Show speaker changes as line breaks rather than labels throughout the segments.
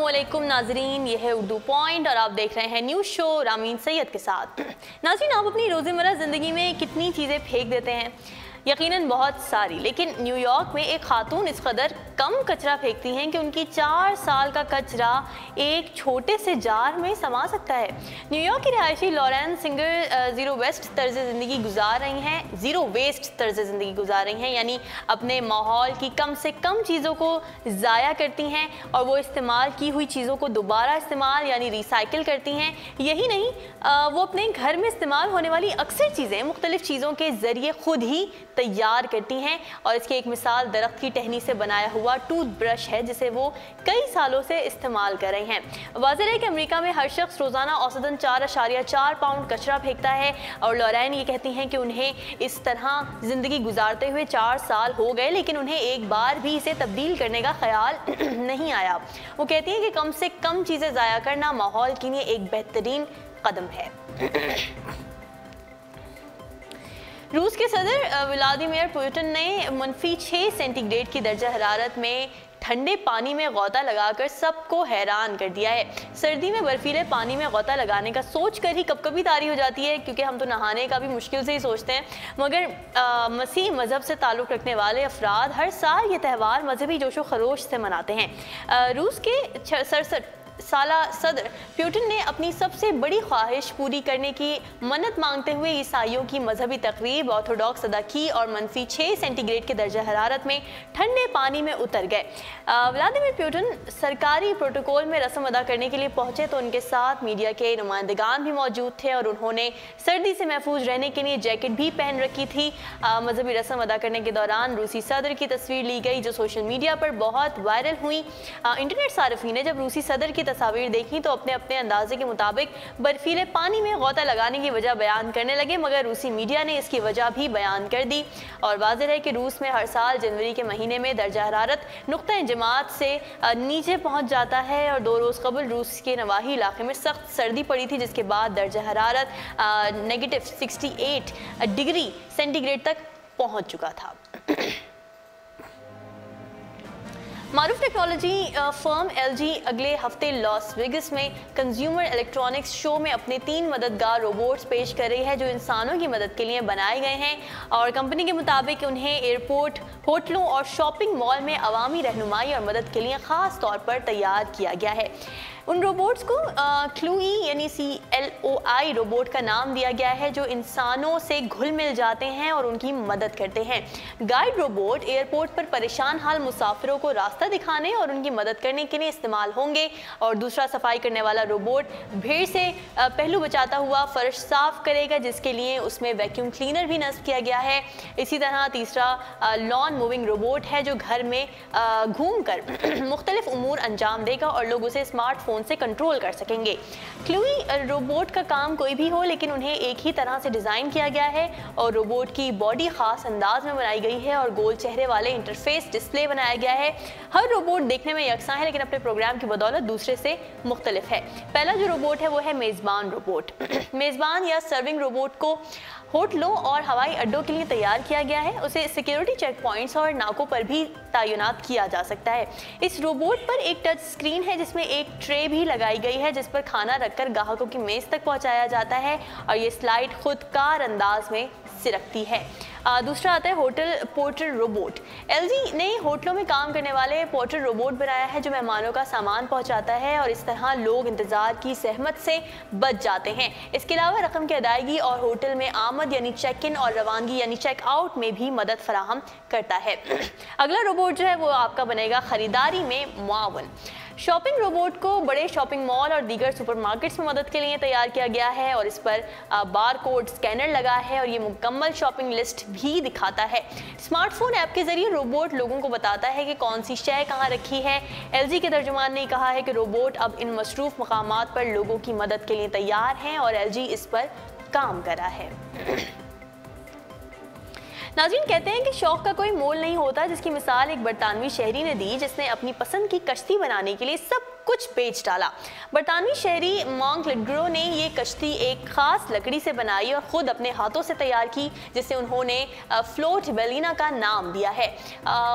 अस्सलामुअलैकुम नाजरीन, ये है उर्दू पॉइंट और आप देख रहे हैं न्यूज़ शो रामीन सैयद के साथ। नाजरीन, आप अपनी रोज़मर्रा ज़िंदगी में कितनी चीज़ें फेंक देते हैं? यकीनन बहुत सारी, लेकिन न्यूयॉर्क में एक खातून इस कदर कम कचरा फेंकती हैं कि उनकी 4 साल का कचरा एक छोटे से जार में समा सकता है। न्यूयॉर्क की रिहायशी लॉरेन सिंगर ज़ीरो वेस्ट तर्ज ज़िंदगी गुजार रही हैं यानी अपने माहौल की कम से कम चीज़ों को ज़ाया करती हैं और वो इस्तेमाल की हुई चीज़ों को दोबारा इस्तेमाल यानी रिसाइकिल करती हैं। यही नहीं, वो अपने घर में इस्तेमाल होने वाली अक्सर चीज़ें मुख्तलिफ चीज़ों के ज़रिए खुद ही तैयार करती हैं और इसकी एक मिसाल दरख्त की टहनी से बनाया हुआ टूथब्रश है, जिसे वो कई सालों से इस्तेमाल कर रहे हैं। वाज़ेह है कि अमेरिका में हर शख्स रोज़ाना औसतन 4.4 पाउंड कचरा फेंकता है और लॉरेन ये कहती हैं कि उन्हें इस तरह ज़िंदगी गुजारते हुए 4 साल हो गए, लेकिन उन्हें एक बार भी इसे तब्दील करने का ख्याल नहीं आया। वो कहती हैं कि कम से कम चीज़ें ज़ाया करना माहौल के लिए एक बेहतरीन कदम है। रूस के सदर व्लादिमीर पुतिन ने -6 सेंटीग्रेड की दर्जा हरारत में ठंडे पानी में गौता लगाकर सबको हैरान कर दिया है। सर्दी में बर्फीले पानी में गौता लगाने का सोच कर ही कभी तारी हो जाती है, क्योंकि हम तो नहाने का भी मुश्किल से ही सोचते हैं। मगर मसीह मज़हब से ताल्लुक़ रखने वाले अफराद हर साल ये त्यौहार मजहबी जोशो खरोश से मनाते हैं। रूस के 67 साला सदर पुतिन ने अपनी सबसे बड़ी ख्वाहिश पूरी करने की मन्नत मांगते हुए ईसाइयों की मजहबी तकरीब ऑर्थोडॉक्स अदा की और -6 सेंटीग्रेड के दर्जा हरारत में ठंडे पानी में उतर गए। व्लादिमीर पुतिन सरकारी प्रोटोकॉल में रस्म अदा करने के लिए पहुंचे तो उनके साथ मीडिया के नुमाइंदगान भी मौजूद थे और उन्होंने सर्दी से महफूज रहने के लिए जैकेट भी पहन रखी थी। मजहबी रस्म अदा करने के दौरान रूसी सदर की तस्वीर ली गई, जो सोशल मीडिया पर बहुत वायरल हुई। इंटरनेट सार्फिन ने जब रूसी सदर की तस्वीर देखी तो अपने अपने अंदाजे के मुताबिक बर्फीले पानी में गौता लगाने की वजह बयान करने लगे, मगर रूसी मीडिया ने इसकी वजह भी बयान कर दी। और वाज़ेह है कि रूस में हर साल जनवरी के महीने में दर्जा हरारत नुक्ता जमात से नीचे पहुंच जाता है और 2 रोज़ कबल रूस के नवाही इलाके में सख्त सर्दी पड़ी थी, जिसके बाद दर्जा हरारत -68 डिग्री सेंटीग्रेड तक पहुँच चुका था। मारूफ टेक्नोलॉजी फर्म LG अगले हफ्ते लॉस वेगस में कंज्यूमर इलेक्ट्रॉनिक्स शो में अपने 3 मददगार रोबोट्स पेश कर रही है, जो इंसानों की मदद के लिए बनाए गए हैं। और कंपनी के मुताबिक उन्हें एयरपोर्ट, होटलों और शॉपिंग मॉल में अवामी रहनुमाई और मदद के लिए ख़ास तौर पर तैयार किया गया है। उन रोबोट्स को क्लूई यानी CLOI रोबोट का नाम दिया गया है, जो इंसानों से घुल मिल जाते हैं और उनकी मदद करते हैं। गाइड रोबोट एयरपोर्ट पर परेशान हाल मुसाफिरों को रास्ता दिखाने और उनकी मदद करने के लिए इस्तेमाल होंगे। और दूसरा सफाई करने वाला रोबोट भीड़ से पहलू बचाता हुआ फर्श साफ करेगा, जिसके लिए उसमें वैक्यूम क्लीनर भी नस्ब किया गया है। इसी तरह तीसरा लॉन मूविंग रोबोट है, जो घर में घूम कर मुख्तलिफ उमूर अंजाम देगा और लोग उसे स्मार्टफोन से कंट्रोल कर सकेंगे। क्लूई रोबोट का काम कोई भी हो, लेकिन उन्हें एक ही तरह से डिज़ाइन किया गया है और रोबोट की बॉडी खास अंदाज में बनाई गई है और गोल चेहरे वाले इंटरफेस डिस्प्ले बनाया गया है। हर रोबोट देखने में यकसा है, लेकिन अपने प्रोग्राम की बदौलत दूसरे से मुख्तलिफ है। पहला जो रोबोट है वो है मेज़बान रोबोट। मेज़बान या सर्विंग रोबोट को होटलों और हवाई अड्डों के लिए तैयार किया गया है। उसे सिक्योरिटी चेक पॉइंट्स और नाकों पर भी तैनात किया जा सकता है। इस रोबोट पर एक टच स्क्रीन है, जिसमें एक ट्रे भी लगाई गई है, जिस पर खाना रखकर ग्राहकों की मेज़ तक पहुंचाया जाता है और ये स्लाइड खुदकार अंदाज में सिरकती है। दूसरा आता है होटल पोर्टर रोबोट। LG ने होटलों में काम करने वाले पोर्टर रोबोट बनाया है, जो मेहमानों का सामान पहुंचाता है और इस तरह लोग इंतज़ार की सहमत से बच जाते हैं। इसके अलावा रकम की अदायगी और होटल में आमद यानी चेक इन और रवानगी यानी चेक आउट में भी मदद फराहम करता है। अगला रोबोट जो है वो आपका बनेगा खरीदारी में मुआवन। शॉपिंग रोबोट को बड़े शॉपिंग मॉल और दीगर सुपरमार्केट्स में मदद के लिए तैयार किया गया है और इस पर बार कोड स्कैनर लगा है और ये मुकम्मल शॉपिंग लिस्ट भी दिखाता है। स्मार्टफोन ऐप के जरिए रोबोट लोगों को बताता है कि कौन सी शय कहाँ रखी है। LG के तर्जुमान ने कहा है कि रोबोट अब इन मसरूफ मकामात पर लोगों की मदद के लिए तैयार हैं और LG इस पर काम कर रहा है। नाज़रीन, कहते हैं कि शौक का कोई मोल नहीं होता, जिसकी मिसाल एक बरतानवी शहरी ने दी, जिसने अपनी पसंद की कश्ती बनाने के लिए सब कुछ बेच डाला। बरतानवी शहरी मॉन्क लिडग्रो ने ये कश्ती एक खास लकड़ी से बनाई और खुद अपने हाथों से तैयार की, जिसे उन्होंने फ्लोट बेलिना का नाम दिया है।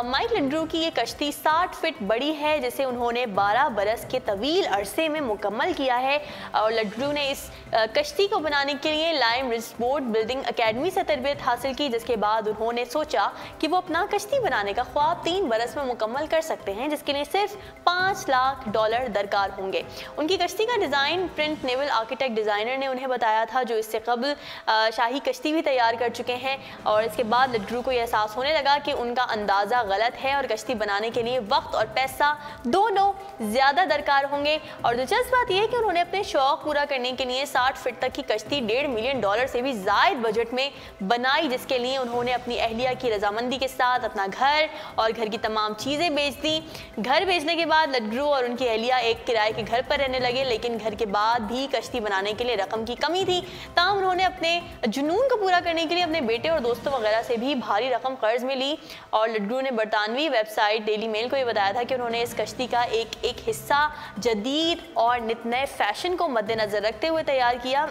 माइक लिडग्रो की ये कश्ती 60 फीट बड़ी है, जिसे उन्होंने 12 बरस के तवील अरसे में मुकम्मल किया है। और लिडग्रो ने इस कश्ती को बनाने के लिए lime ridge boat building academy से तरबियत हासिल की, जिसके बाद उन्होंने सोचा कि वो अपना कश्ती बनाने का ख्वाब 3 बरस में मुकम्मल कर सकते हैं, जिसके लिए सिर्फ $5 लाख दरकार होंगे। उनकी कश्ती का design print naval architect designer ने उन्हें बताया था, जो इससे कबल शाही कश्ती भी तैयार कर चुके हैं। और इसके बाद लिडग्रो को यह एहसास होने लगा कि उनका अंदाज़ा गलत है और कश्ती बनाने के लिए वक्त और पैसा दोनों ज़्यादा दरकार होंगे। और दिलचस्प बात यह है कि उन्होंने अपने शौक पूरा करने के लिए 60 फीट तक की कश्ती $1.5 मिलियन से भी ज़ायद बजट में बनाई, जिसके लिए उन्होंने अपनी अहलिया की रजामंदी के साथ अपना घर और घर की तमाम चीज़ें बेच दी। घर बेचने के बाद लिडग्रो और उनकी अहलिया एक किराए के घर पर रहने लगे, लेकिन घर के बाद भी कश्ती बनाने के लिए रकम की कमी थी। ताहम उन्होंने अपने जुनून को पूरा करने के लिए अपने बेटे और दोस्तों वगैरह से भी भारी रकम कर्ज में ली। और लिडग्रो ने बरतानवी वेबसाइट डेली मेल को ये बताया था कि उन्होंने इस कश्ती का एक हिस्सा जदीद और नित नए फैशन को मद्देनजर रखते हुए तैयार किया।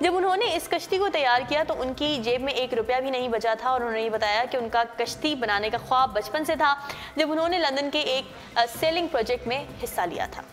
जब उन्होंने इस कश्ती को तैयार किया तो उनकी जेब में $1 भी नहीं बचा था। और उन्होंने ये बताया कि उनका कश्ती बनाने का ख्वाब बचपन से था, जब उन्होंने लंदन के एक सेलिंग प्रोजेक्ट में हिस्सा लिया था।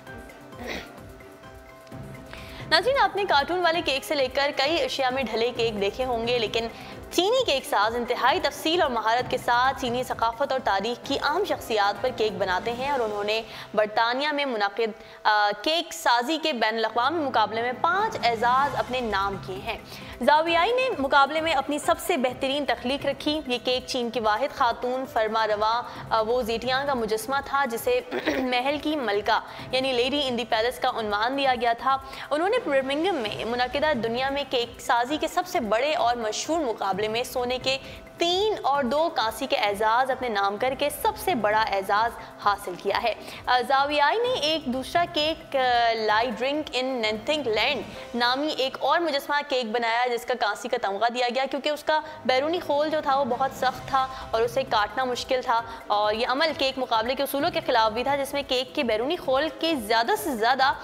नाज़रीन, आपने कार्टून वाले केक से लेकर कई अशिया में ढले केक देखे होंगे, लेकिन चीनी केक साज इंतहाई तफसील और महारत के साथ चीनी सकाफत और तारीख की अहम शख्सियात पर केक बनाते हैं। और उन्होंने बरतानिया में मुनाकिद केक साजी के बैनुल-अक़वामी मुकाबले में 5 एजाज़ अपने नाम किए हैं। ज़ावियाई ने मुकाबले में अपनी सबसे बेहतरीन तख्लीक रखी। ये केक चीन की वाहिद खातून फरमा रवा वो ज़ेटियां का मुजस्मा था, जिसे महल की मलका यानी लेडी इन दी पैलेस का उन्वान दिया गया था। उन्होंने बर्मिंघम में मुनक़िदा दुनिया में केक साजी के सबसे बड़े और मशहूर मुकाबले में सोने के 3 और 2 कांसी के एजाज़ अपने नाम करके सबसे बड़ा एजाज़ हासिल किया है। ज़ावियाई ने एक दूसरा cake lie drink in nothing land नामी एक और मुजस्मा केक बनाया, जिसका कांसी का तमगा दिया गया क्योंकि उसका बैरूनी खोल जो था वो बहुत सख्त था और उसे काटना मुश्किल था। और ये अमल केक मुकाबले के उसूलों के खिलाफ भी था, जिसमें केक के बैरूनी खोल के ज़्यादा से ज़्यादा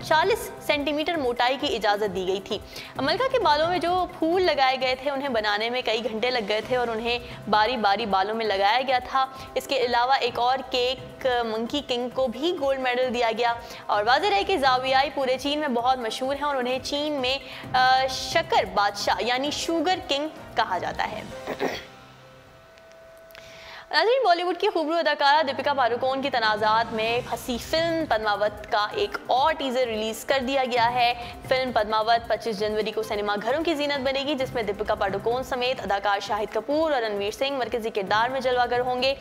40 सेंटीमीटर मोटाई की इजाज़त दी गई थी। मलका के बालों में जो फूल लगाए गए थे उन्हें बनाने में कई घंटे लग गए थे और उन्हें बारी बारी बालों में लगाया गया था। इसके अलावा एक और केक मंकी किंग को भी गोल्ड मेडल दिया गया। और वाज़ेह रहे कि ज़ावियाई पूरे चीन में बहुत मशहूर हैं और उन्हें चीन में शक्कर बादशाह यानी शुगर किंग कहा जाता है। नाज़रीन, बॉलीवुड की खूबसूरत अदाकारा दीपिका पादुकोण की तनाज़ात में फंसी फिल्म पद्मावत का एक और टीज़र रिलीज़ कर दिया गया है। फिल्म पद्मावत 25 जनवरी को सिनेमा घरों की जीनत बनेगी, जिसमें दीपिका पादुकोण समेत अदाकार शाहिद कपूर और रणवीर सिंह मरकजी किरदार में जलवागर होंगे।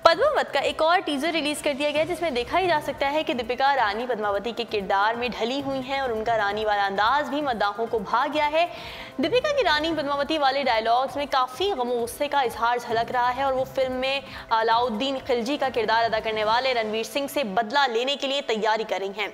पद्मावत का एक और टीज़र रिलीज़ कर दिया गया, जिसमें देखा ही जा सकता है कि दीपिका रानी पद्मावती के किरदार में ढली हुई हैं और उनका रानी वाला अंदाज भी मद्दाहों को भा गया है। दीपिका की रानी पद्मावती वाले डायलॉग्स में काफ़ी गम गुस्से का इजहार झलक रहा है और वो फिल्म में अलाउद्दीन खिलजी का किरदार अदा करने वाले रणवीर सिंह से बदला लेने के लिए तैयारी कर रही हैं।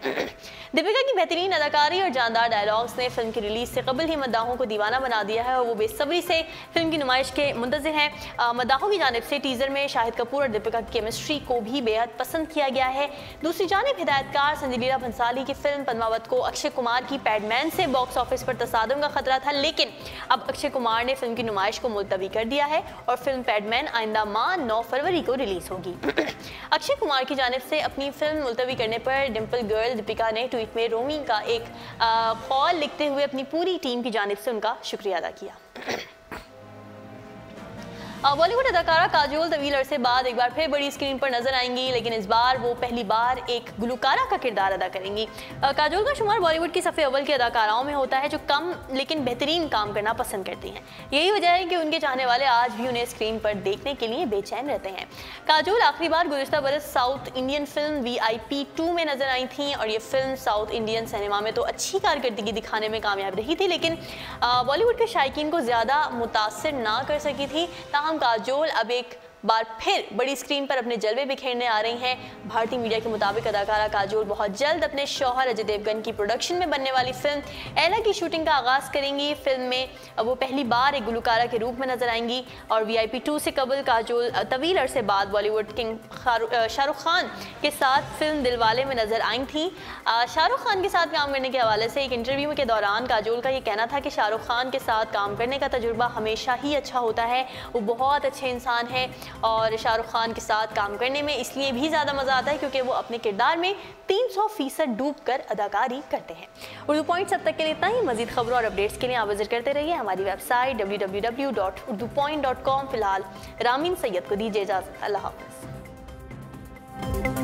दीपिका की बेहतरीन अदाकारी और जानदार डायलॉग्स ने फिल्म की रिलीज से कबल ही मद्दाहों को दीवाना बना दिया है और वो बेसब्री से फिल्म की नुमाइश के मुंतज़िर हैं। मद्दाहों की जानिब से टीज़र में शाहिद कपूर और दीपिका की केमिस्ट्री को भी बेहद पसंद किया गया है। दूसरी जानिब हिदायतकार संजय लीला भंसाली की फिल्म पद्मावत को अक्षय कुमार की पैडमैन से बॉक्स ऑफिस पर तसादुम का खतरा था, लेकिन अब अक्षय कुमार ने फिल्म की नुमाइश को मुलतवी कर दिया है और फिल्म पैडमैन आइंदा माह 9 फरवरी को रिलीज होगी। अक्षय कुमार की जानिब से अपनी फिल्म मुलतवी करने पर डिम्पल गर्ल दीपिका ने ट्वीट में रोमी का एक कॉल लिखते हुए अपनी पूरी टीम की जानिब से उनका शुक्रिया अदा किया। बॉलीवुड अदाकारा काजोल तवील अरसे बाद एक बार फिर बड़ी स्क्रीन पर नजर आएंगी, लेकिन इस बार वो पहली बार एक गुलकारा का किरदार अदा करेंगी। काजोल का शुमार बॉलीवुड की सफ़े अव्वल की अदाकाराओं में होता है जो कम लेकिन बेहतरीन काम करना पसंद करती हैं। यही वजह है कि उनके चाहने वाले आज भी उन्हें स्क्रीन पर देखने के लिए बेचैन रहते हैं। काजोल आखिरी बार गुज़िश्ता बरस साउथ इंडियन फिल्म VIP 2 में नजर आई थी और ये फिल्म साउथ इंडियन सिनेमा में तो अच्छी कारकर्दगी दिखाने में कामयाब रही थी, लेकिन बॉलीवुड के शायकीन को ज़्यादा मुतासिर ना कर सकी थी। ताहम काजोल अब एक बार फिर बड़ी स्क्रीन पर अपने जलवे बिखेरने आ रही हैं। भारतीय मीडिया के मुताबिक अदाकारा काजोल बहुत जल्द अपने शौहर अजय देवगन की प्रोडक्शन में बनने वाली फिल्म एला की शूटिंग का आगाज करेंगी। फिल्म में वो पहली बार एक गुलकारा के रूप में नजर आएंगी और VIP 2 से कबल काजोल तवील अरसे बाद बॉलीवुड किंग शाहरुख खान के साथ फिल्म दिलवाले में नजर आई थी। शाहरुख खान के साथ काम करने के हवाले से एक इंटरव्यू के दौरान काजोल का ये कहना था कि शाहरुख खान के साथ काम करने का तजुर्बा हमेशा ही अच्छा होता है। वो बहुत अच्छे इंसान है और शाहरुख खान के साथ काम करने में इसलिए भी ज़्यादा मज़ा आता है क्योंकि वो अपने किरदार में 300% डूब कर अदाकारी करते हैं। उर्दू पॉइंट्स अब तक के लिए इतना ही। मजीद खबरों और अपडेट्स के लिए आप विजिट करते रहिए हमारी वेबसाइट www.urdupoint.com। फिलहाल रामीन सैयद को दीजिए इजाज़त। अल्लाह हाफ़िज़।